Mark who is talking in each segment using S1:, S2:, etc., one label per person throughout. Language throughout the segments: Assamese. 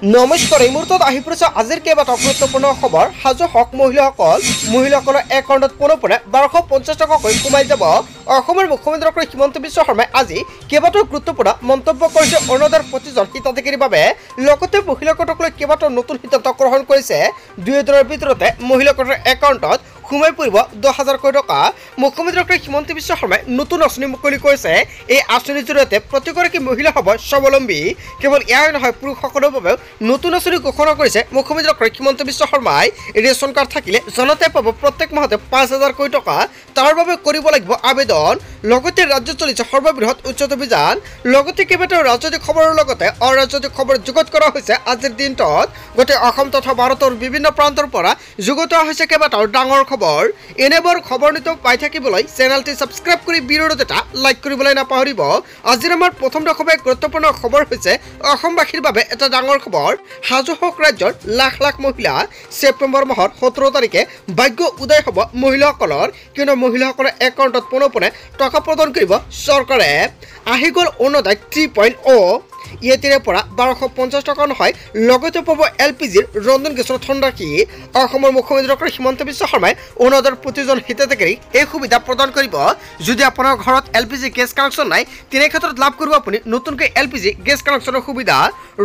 S1: নমস্কাৰ, এই মুহূৰ্তত আহি পৰিছে আজিৰ কেইবাটাও গুৰুত্বপূৰ্ণ খবৰ। সাজু হওক মহিলাসকলৰ একাউণ্টত পোনপৰে 1250 টকাকৈ সোমাই যাব। অসমৰ মুখ্যমন্ত্ৰী ডক্টৰ হিমন্ত বিশ্ব শৰ্মাই আজি কেইবাটাও গুৰুত্বপূৰ্ণ মন্তব্য কৰিছে অৰুণোদয়ৰ প্ৰতিজন হিতাধিকাৰীৰ বাবে। লগতে মহিলাসকলক কেইবাটাও নতুন সিদ্ধান্ত গ্ৰহণ কৰিছে। দুই দিনৰ ভিতৰতে মহিলাসকলৰ একাউণ্টত সোমাই পৰিব 10,000 টকা। মুখ্যমন্ত্ৰী ডক্টৰ হিমন্ত বিশ্ব শৰ্মাই নতুন আঁচনি মুকলি কৰিছে। এই আঁচনিৰ জৰিয়তে প্ৰতিগৰাকী মহিলা হ'ব স্বাৱলম্বী। কেৱল এয়াই নহয়, পুৰুষসকলৰ বাবেও নতুন আঁচনি ঘোষণা কৰিছে মুখ্যমন্ত্ৰী ডক্টৰ হিমন্ত বিশ্ব শৰ্মাই। ৰেচন কাৰ্ড থাকিলে জনতাই পাব প্ৰত্যেক মাহতে 5,000 টকা। তাৰ বাবে কৰিব লাগিব আবেদন। লগতে ৰাজ্যত চলিছে সৰ্ববৃহৎ উচ্চত অভিযান। লগতে কেইবাটাও ৰাজনৈতিক খবৰৰ লগতে অৰাজনৈতিক খবৰ যুগুত কৰা হৈছে আজিৰ দিনটোত। গোটেই অসম তথা ভাৰতৰ বিভিন্ন প্ৰান্তৰ পৰা যুগুত হৈছে কেইবাটাও ডাঙৰ খবৰ। এনেবোৰ খবৰ নিত পাই থাকিবলৈ চেনেলটি ছাবস্ক্ৰাইব কৰি ভিডিঅ'টো এটা লাইক কৰিবলৈ নাপাহৰিব। আজিৰ আমাৰ প্ৰথম দশমে গুৰুত্বপূৰ্ণ খবৰ হৈছে অসমবাসীৰ বাবে এটা ডাঙৰ খবৰ। সাজু হওক ৰাজ্যৰ লাখ লাখ মহিলা। ছেপ্টেম্বৰ মাহৰ 17 তাৰিখে ভাগ্য উদয় হ'ব মহিলাসকলৰ। কিন্তু মহিলাসকলৰ একাউণ্টত পোনপৰে টকা প্ৰদান কৰিব চৰকাৰে। আহি গ'ল অৰুণোদয় 3.0। ইয়াৰ পৰা 1250 টকা নহয়, লগতে পাব LPGৰ ৰন্ধন গেছৰ ধনৰাশি। অসমৰ মুখ্যমন্ত্ৰী ডক্টৰ হিমন্ত বিশ্ব শৰ্মাই অৰুণোদয়ৰ প্ৰতিজন হিতাধিকাৰীক এই সুবিধা প্ৰদান কৰিব। যদি আপোনাৰ ঘৰত LPG গেছ কানেকশ্যন নাই, তেনে ক্ষেত্ৰত লাভ কৰিব আপুনি নতুনকৈ LPG গেছ কানেকশ্যনৰ সুবিধা।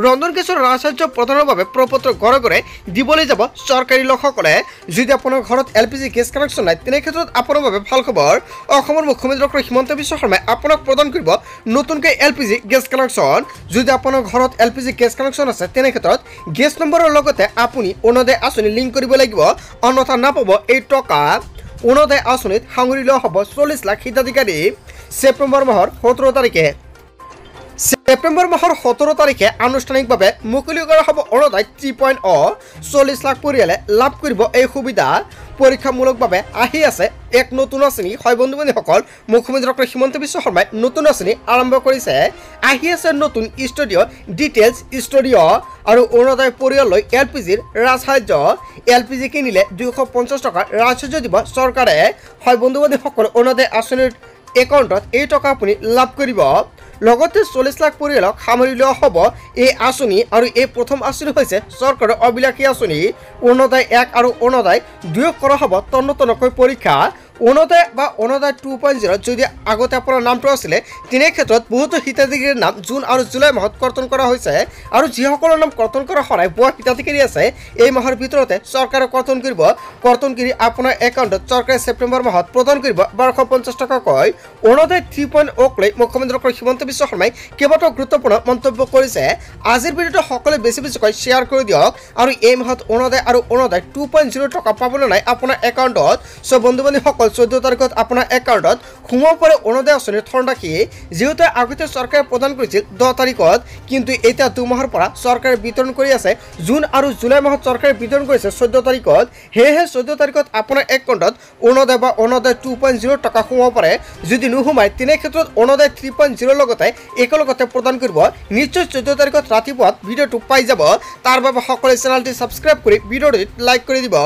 S1: ৰন্ধন গেছৰ ৰাজসাহায্য প্ৰদানৰ বাবে প্ৰপত্ৰ ঘৰে ঘৰে দিবলৈ যাব চৰকাৰী লোকসকলে। যদি আপোনাৰ ঘৰত LPG গেছ কানেকশ্যন নাই, তেনে ক্ষেত্ৰত আপোনাৰ বাবে ভাল খবৰ। অসমৰ মুখ্যমন্ত্ৰী ডক্টৰ হিমন্ত বিশ্ব শৰ্মাই আপোনাক প্ৰদান কৰিব নতুনকৈ LPG গেছ কানেকশ্যন। যদি আপোনাৰ ঘৰত LPG গেছ কানেকশ্যন আছে, তেনে ক্ষেত্ৰত গেছ নম্বৰৰ লগতে আপুনি অৰুণোদয় আঁচনি লিংক কৰিব লাগিব, অন্যথা নাপাব এই টকা। অৰুণোদয় আঁচনিত সাঙুৰি লোৱা হ'ব 40 লাখ হিতাধিকাৰী। ছেপ্টেম্বৰ মাহৰ 17 তাৰিখে আনুষ্ঠানিকভাৱে মুকলি কৰা হ'ব অৰুণোদয় 3.0। 40 লাখ পৰিয়ালে লাভ কৰিব এই সুবিধা। পৰীক্ষামূলকভাৱে আহি আছে এক নতুন আঁচনি। হয় বন্ধু-বান্ধৱীসকল, মুখ্যমন্ত্ৰী ডক্টৰ হিমন্ত বিশ্ব শৰ্মাই নতুন আঁচনি আৰম্ভ কৰিছে। আহি আছে নতুন ষ্টুডিঅ' ডিটেইলছ ষ্টুডিঅ' আৰু অৰুণোদয় পৰিয়াললৈ LPGৰ ৰাজসাহায্য। LPG কিনিলে 250 টকাৰ ৰাজসাহায্য দিব চৰকাৰে। হয় বন্ধু-বান্ধৱীসকল, অৰুণোদয় আঁচনিৰ একাউণ্টত এই টকা আপুনি লাভ কৰিব। লগতে 40 লাখ পৰিয়ালক সামৰি লোৱা হ'ব এই আঁচনি। আৰু এই প্ৰথম আঁচনি হৈছে চৰকাৰৰ অবিলাসী আঁচনি। অৰুণোদয় 1 আৰু অৰুণোদয় 2 কৰা হ'ব তন্নতন্নকৈ পৰীক্ষা। অৰুণোদয় বা অৰুণোদয় 2.0 যদি আগতে আপোনাৰ নামটো আছিলে, তেনে ক্ষেত্ৰত বহুতো হিতাধিকাৰীৰ নাম জুন আৰু জুলাই মাহত কৰ্তন কৰা হৈছে। আৰু যিসকলৰ নাম কৰ্তন কৰা হোৱা বোৱা হিতাধিকাৰী আছে, এই মাহৰ ভিতৰতে চৰকাৰে কৰ্তন কৰিব। কৰ্তন কৰি আপোনাৰ একাউণ্টত চৰকাৰে ছেপ্টেম্বৰ মাহত প্ৰদান কৰিব 1250 টকাকৈ। অৰুণোদয় 3.0 লৈ মুখ্যমন্ত্ৰী ডক্টৰ হিমন্ত বিশ্ব শৰ্মাই কেইবাটাও গুৰুত্বপূৰ্ণ মন্তব্য কৰিছে। আজিৰ ভিডিঅ'টো সকলোৱে বেছিকৈ শ্বেয়াৰ কৰি দিয়ক। আৰু এই মাহত অৰুণোদয় আৰু অৰুণোদয় 2.0 টকা পাবলৈ নাই আপোনাৰ একাউণ্টত। চ' বন্ধু-বান্ধৱীসকল, 14 তাৰিখত আপোনাৰ একাউণ্টত সোমাব পাৰে অৰুণোদয় আঁচনিৰ ধনৰাশি। যিহেতু আগতে চৰকাৰে প্ৰদান কৰিছিল 10 তাৰিখত, কিন্তু এতিয়া 2 মাহৰ পৰা চৰকাৰে বিতৰণ কৰি আছে। জুন আৰু জুলাই মাহত চৰকাৰে বিতৰণ কৰিছে 14 তাৰিখত। সেয়েহে 14 তাৰিখত আপোনাৰ একাউণ্টত অৰুণোদয় বা অৰুণোদয় 2.0 টকা সোমাব পাৰে। যদি নোসোমায়, তেনে ক্ষেত্ৰত অৰুণোদয় 3.0 লগতে একেলগতে প্ৰদান কৰিব। নিশ্চয় 14 তাৰিখত ৰাতিপুৱা ভিডিঅ'টো পাই যাব। তাৰ বাবে সকলোৱে চেনেলটি ছাবস্ক্ৰাইব কৰি ভিডিঅ'টো লাইক কৰি দিব।